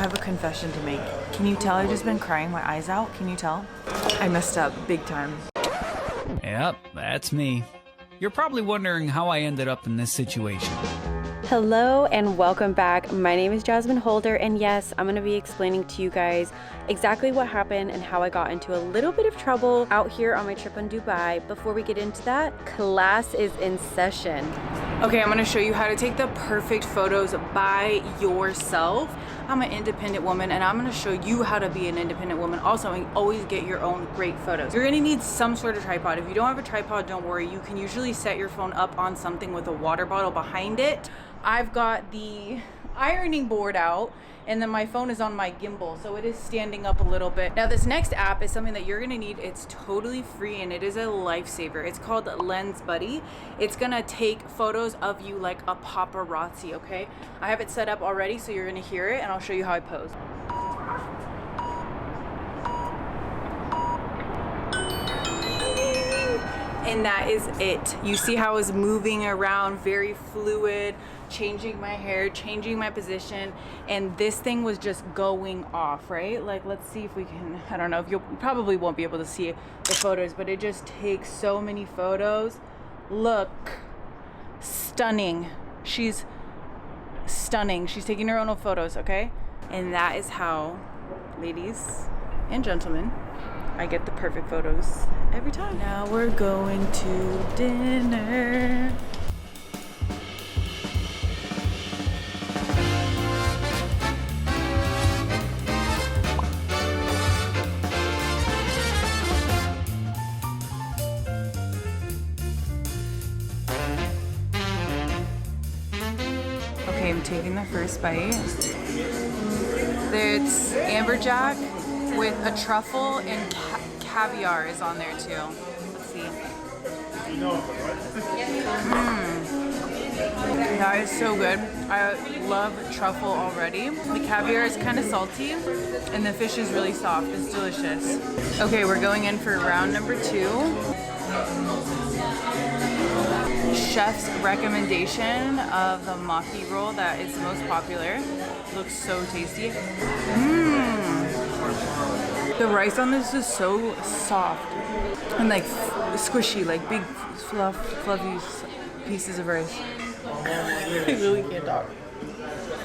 have a confession to make. Can you tell I've just been crying my eyes out? Can you tell? I messed up big time. Yep, that's me. You're probably wondering how I ended up in this situation. Hello and welcome back. My name is Jasmine Holder, and yes, I'm going to be explaining to you guys exactly what happened and how I got into a little bit of trouble out here on my trip in Dubai. Before we get into that, class is in session. Okay, I'm gonna show you how to take the perfect photos by yourself. I'm an independent woman and I'm gonna show you how to be an independent woman also and always get your own great photos. You're gonna need some sort of tripod. If you don't have a tripod, don't worry. You can usually set your phone up on something with a water bottle behind it. I've got the ironing board out and then my phone is on my gimbal, so it is standing up a little bit. Now this next app is something that you're gonna need. It's totally free and it is a lifesaver. It's called Lens Buddy. It's gonna take photos of you like a paparazzi, okay? I have it set up already, so you're gonna hear it and I'll show you how I pose. And that is it. You see how it's moving around, very fluid, changing my hair, changing my position, and this thing was just going off, right? Like, let's see if we can, I don't know if you probably won't be able to see the photos, but it just takes so many photos. Look, stunning. She's stunning. She's taking her own photos, okay? And that is how, ladies and gentlemen, I get the perfect photos every time. Now we're going to dinner. Okay, I'm taking the first bite. It's amberjack with a truffle and caviar is on there too. Let's see. That is so good. I love truffle already. The caviar is kind of salty and the fish is really soft. It's delicious. Okay, we're going in for round number 2. Chef's recommendation of the maki roll that is most popular. Looks so tasty. The rice on this is so soft and like squishy, like big fluffy pieces of rice. I really can't talk.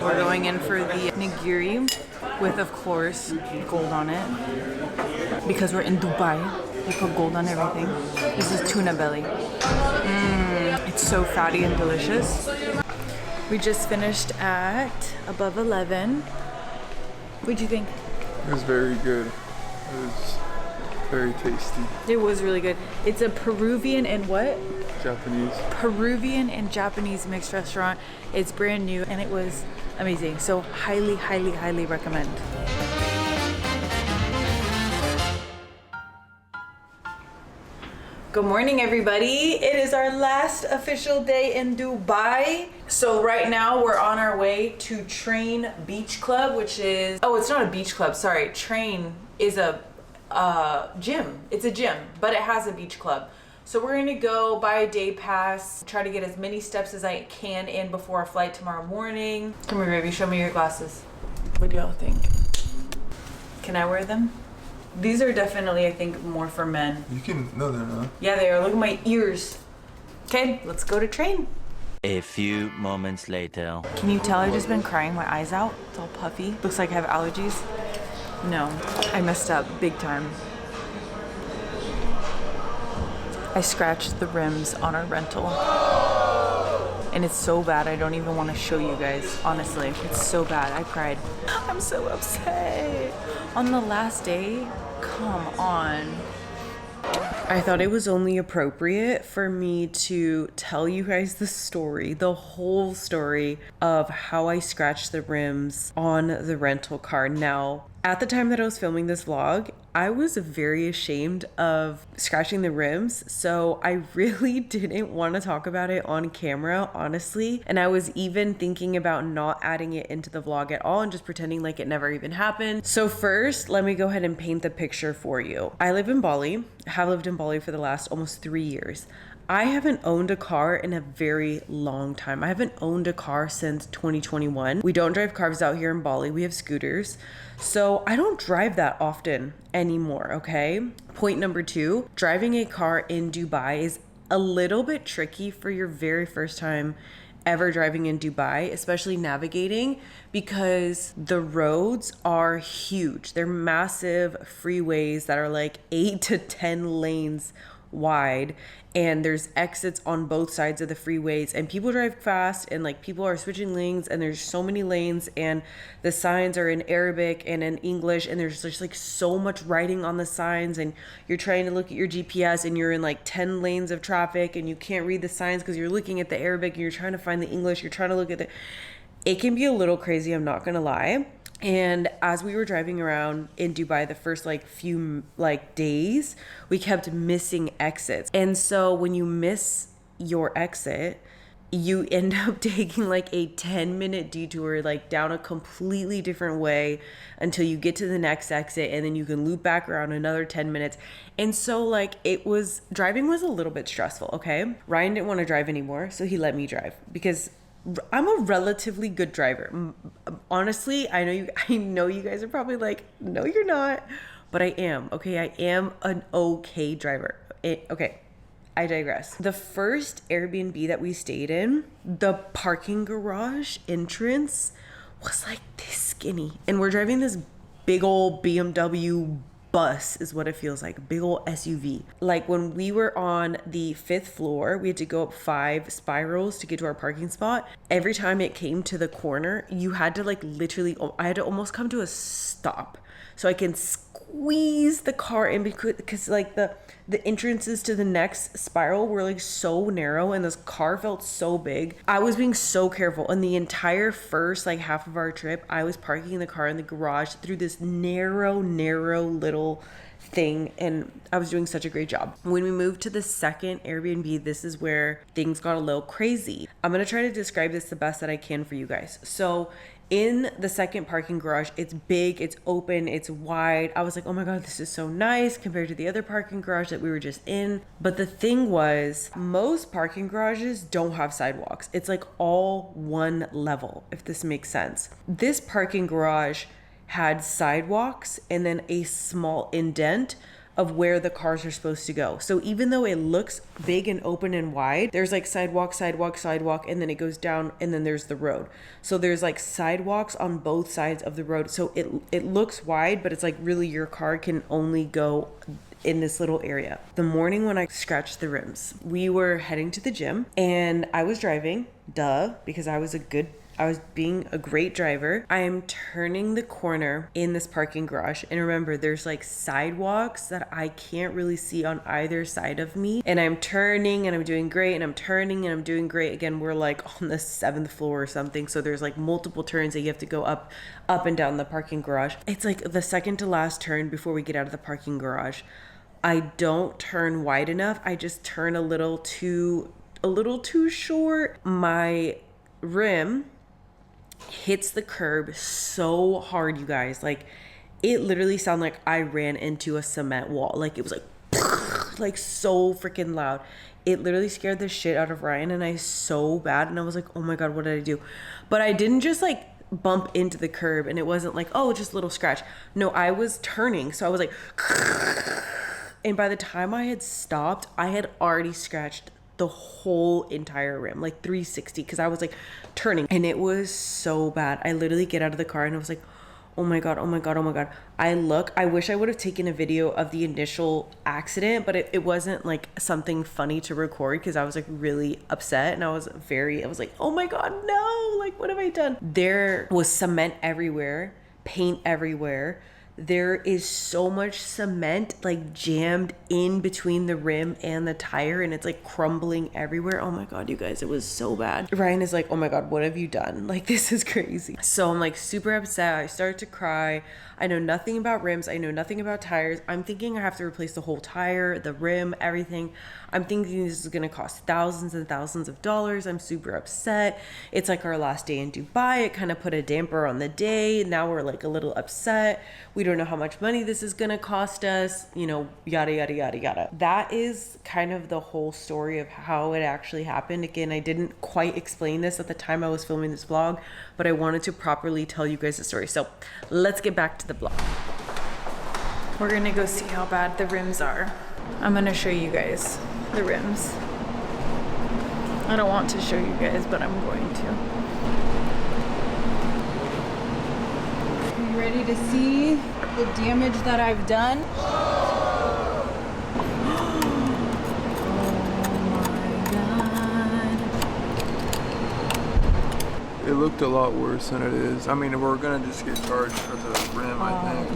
We're going in for the nigiri with, of course, gold on it. Because we're in Dubai, they put gold on everything. This is tuna belly. It's so fatty and delicious. We just finished at above 11. What'd you think? It was very good. It was very tasty. It was really good. It's a Peruvian and what? Japanese. Peruvian and Japanese mixed restaurant. It's brand new and it was amazing. So highly, highly, highly recommend. Good morning, everybody. It is our last official day in Dubai. So right now we're on our way to Train Beach Club, which is, oh, it's not a beach club, sorry. Train is a gym. It's a gym, but it has a beach club. So we're gonna go buy a day pass, try to get as many steps as I can in before our flight tomorrow morning. Come here, baby, show me your glasses. What do y'all think? Can I wear them? These are definitely, I think, more for men. You can, no, they're not. Yeah, they are. Look at my ears. Okay, let's go to Train. A few moments later. Can you tell I've just been crying my eyes out? It's all puffy. Looks like I have allergies. No, I messed up big time. I scratched the rims on our rental. And it's so bad, I don't even want to show you guys, honestly. It's so bad, I cried. I'm so upset. On the last day, come on. I thought it was only appropriate for me to tell you guys the story, the whole story of how I scratched the rims on the rental car. Now, at the time that I was filming this vlog, I was very ashamed of scratching the rims, so I really didn't want to talk about it on camera, honestly. And I was even thinking about not adding it into the vlog at all and just pretending like it never even happened. So first, let me go ahead and paint the picture for you. I live in Bali, have lived in Bali for the last almost 3 years. I haven't owned a car in a very long time. I haven't owned a car since 2021. We don't drive cars out here in Bali. We have scooters. So I don't drive that often anymore, okay? Point number 2, driving a car in Dubai is a little bit tricky for your very first time ever driving in Dubai, especially navigating, because the roads are huge. They're massive freeways that are like 8 to 10 lanes wide, and there's exits on both sides of the freeways, and people drive fast, and like people are switching lanes, and there's so many lanes, and the signs are in Arabic and in English, and there's just like so much writing on the signs, and you're trying to look at your GPS and you're in like 10 lanes of traffic and you can't read the signs because you're looking at the Arabic and you're trying to find the English, you're trying to look at it can be a little crazy, I'm not gonna lie. And as we were driving around in Dubai the first like few like days, we kept missing exits. And so when you miss your exit, you end up taking like a 10-minute detour like down a completely different way until you get to the next exit, and then you can loop back around another 10 minutes. And so like driving was a little bit stressful, okay? Ryan didn't want to drive anymore, so he let me drive because I'm a relatively good driver. Honestly, I know you guys are probably like, no, you're not, but I am. Okay, I am an okay driver. Okay, I digress. The first Airbnb that we stayed in, the parking garage entrance was like this skinny, and we're driving this big old BMW bus is what it feels like, big old SUV. Like when we were on the 5th floor, we had to go up 5 spirals to get to our parking spot. Every time it came to the corner, you had to like literally, I had to almost come to a stop so I can squeeze the car in, because like the entrances to the next spiral were like so narrow and this car felt so big. I was being so careful, and the entire first like half of our trip I was parking the car in the garage through this narrow little thing, and I was doing such a great job. When we moved to the second Airbnb, this is where things got a little crazy. I'm gonna try to describe this the best that I can for you guys. So in the second parking garage, it's big, it's open, it's wide. I was like, oh my God, this is so nice compared to the other parking garage that we were just in. But the thing was, most parking garages don't have sidewalks. It's like all one level, if this makes sense. This parking garage had sidewalks and then a small indent of where the cars are supposed to go. So even though it looks big and open and wide, there's like sidewalk, and then it goes down, and then there's the road. So there's like sidewalks on both sides of the road. So it looks wide, but it's like really your car can only go in this little area. The morning when I scratched the rims, we were heading to the gym, and I was driving, because I was being a great driver. I am turning the corner in this parking garage, and remember, there's like sidewalks that I can't really see on either side of me, and I'm turning and I'm doing great, and I'm turning and I'm doing great. Again, we're like on the 7th floor or something, so there's like multiple turns that you have to go up and down the parking garage. It's like the second to last turn before we get out of the parking garage. I don't turn wide enough. I just turn a little too short. My rim hits the curb so hard, you guys. Like, it literally sounded like I ran into a cement wall. Like, it was like so freaking loud. It literally scared the shit out of Ryan and I so bad. And I was like, oh my God, what did I do? But I didn't just like bump into the curb, and it wasn't like, oh, just a little scratch. No, I was turning. So I was like, and by the time I had stopped, I had already scratched the whole entire rim, like 360, because I was like turning, and it was so bad. I literally get out of the car and I was like, oh my God. I wish I would have taken a video of the initial accident, but it wasn't like something funny to record because I was like really upset, and I was like, oh my God, no, like what have I done? There was cement everywhere, paint everywhere. There is so much cement like jammed in between the rim and the tire, and it's like crumbling everywhere. Oh my God, you guys, it was so bad. Ryan is like, oh my God, what have you done? Like, this is crazy. So I'm like super upset. I start to cry. I know nothing about rims. I know nothing about tires. I'm thinking I have to replace the whole tire, the rim, everything. I'm thinking this is going to cost thousands and thousands of dollars. I'm super upset. It's like our last day in Dubai. It kind of put a damper on the day. Now we're like a little upset. We don't know how much money this is gonna cost us, you know, yada, yada, yada, yada. That is kind of the whole story of how it actually happened. Again, I didn't quite explain this at the time I was filming this vlog, but I wanted to properly tell you guys the story. So let's get back to the vlog. We're gonna go see how bad the rims are. I'm gonna show you guys the rims. I don't want to show you guys, but I'm going to. Are you ready to see the damage that I've done? It looked a lot worse than it is. I mean, we're gonna just get charged for the rim, I think.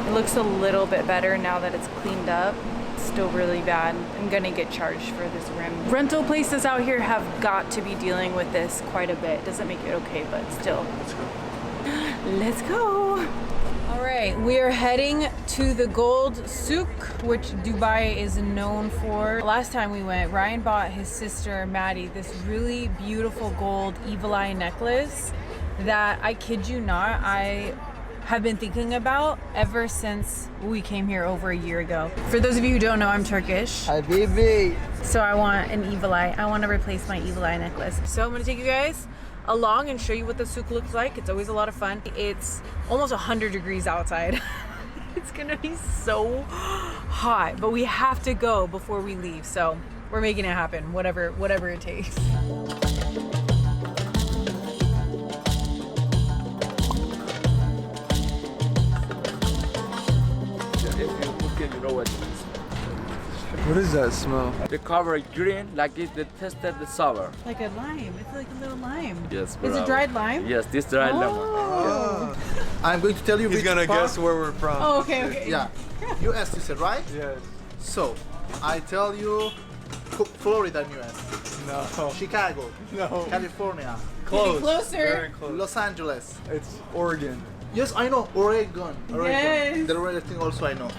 It looks a little bit better now that it's cleaned up. It's still really bad. I'm gonna get charged for this rim. Rental places out here have got to be dealing with this quite a bit. Doesn't make it okay, but still. Let's go. Let's go. All right, we are heading to the gold souk, which Dubai is known for. Last time we went, Ryan bought his sister Maddie this really beautiful gold evil eye necklace that, I kid you not, I have been thinking about ever since we came here over a year ago. For those of you who don't know, I'm Turkish. Hi, baby. So I want an evil eye. I want to replace my evil eye necklace. So I'm gonna take you guys along and show you what the souk looks like. It's always a lot of fun. It's almost 100 degrees outside. It's gonna be so hot, but we have to go before we leave. So we're making it happen, whatever it takes. If you look at, you know what it is. What does that smell? The cover green, like it, they tested the sour. Like a lime. It's like a little lime. Yes. Is bravo. it dried lime? Yes, this dried lemon. Oh. I'm going to tell you He's which gonna part. guess where we're from. Oh, okay. Yeah. US, you said, right? Yes. So, I tell you Florida, US. No. Chicago. No. California. Close. closer. Very close. Los Angeles. It's Oregon. Yes, I know. Oregon. Yes. The other thing also I know.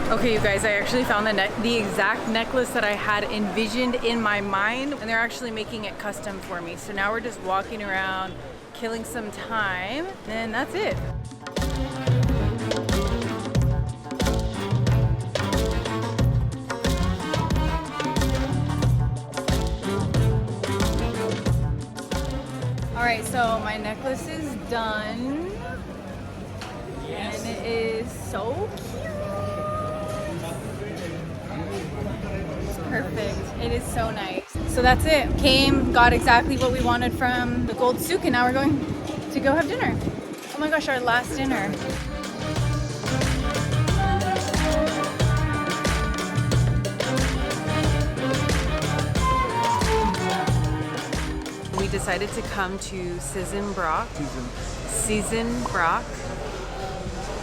Okay, you guys, I actually found the exact necklace that I had envisioned in my mind, and they're actually making it custom for me. So now we're just walking around, killing some time, and that's it. All right, so my necklace is done. And it is so cute. It's perfect. It is so nice. So that's it. Came, got exactly what we wanted from the gold souk, and now we're going to go have dinner. Oh my gosh, our last dinner. We decided to come to Season Brock.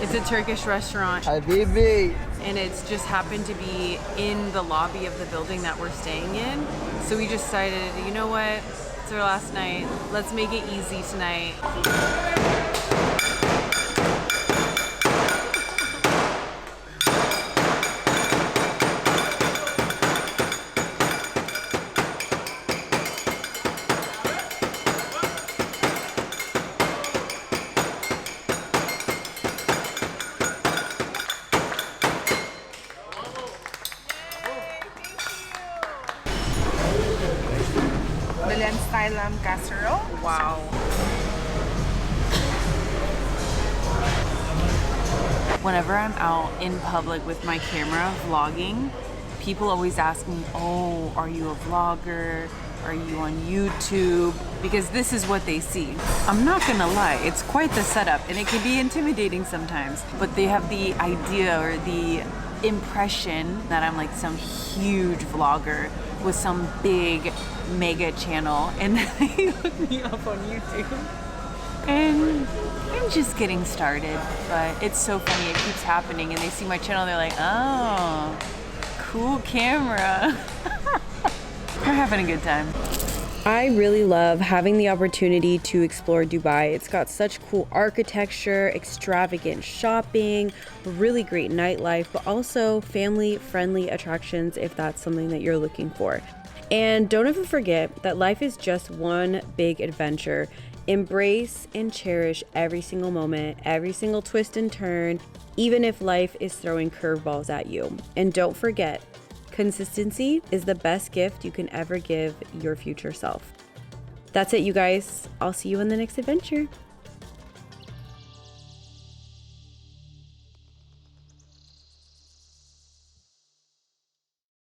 It's a Turkish restaurant, Hi, baby. and it's just happened to be in the lobby of the building that we're staying in. So we just decided, you know what? It's our last night. Let's make it easy tonight. Style lamb casserole. Wow. Whenever I'm out in public with my camera vlogging, people always ask me, oh, are you a vlogger? Are you on YouTube? Because this is what they see. I'm not gonna lie, it's quite the setup, and it can be intimidating sometimes, but they have the idea or the impression that I'm like some huge vlogger with some big mega channel, and they look me up on YouTube. And I'm just getting started, but it's so funny, it keeps happening, and they see my channel, they're like, oh, cool camera. We're having a good time. I really love having the opportunity to explore Dubai. It's got such cool architecture, extravagant shopping, really great nightlife, but also family-friendly attractions if that's something that you're looking for. And don't ever forget that life is just one big adventure. Embrace and cherish every single moment, every single twist and turn, even if life is throwing curveballs at you. And don't forget, consistency is the best gift you can ever give your future self. That's it, you guys. I'll see you in the next adventure.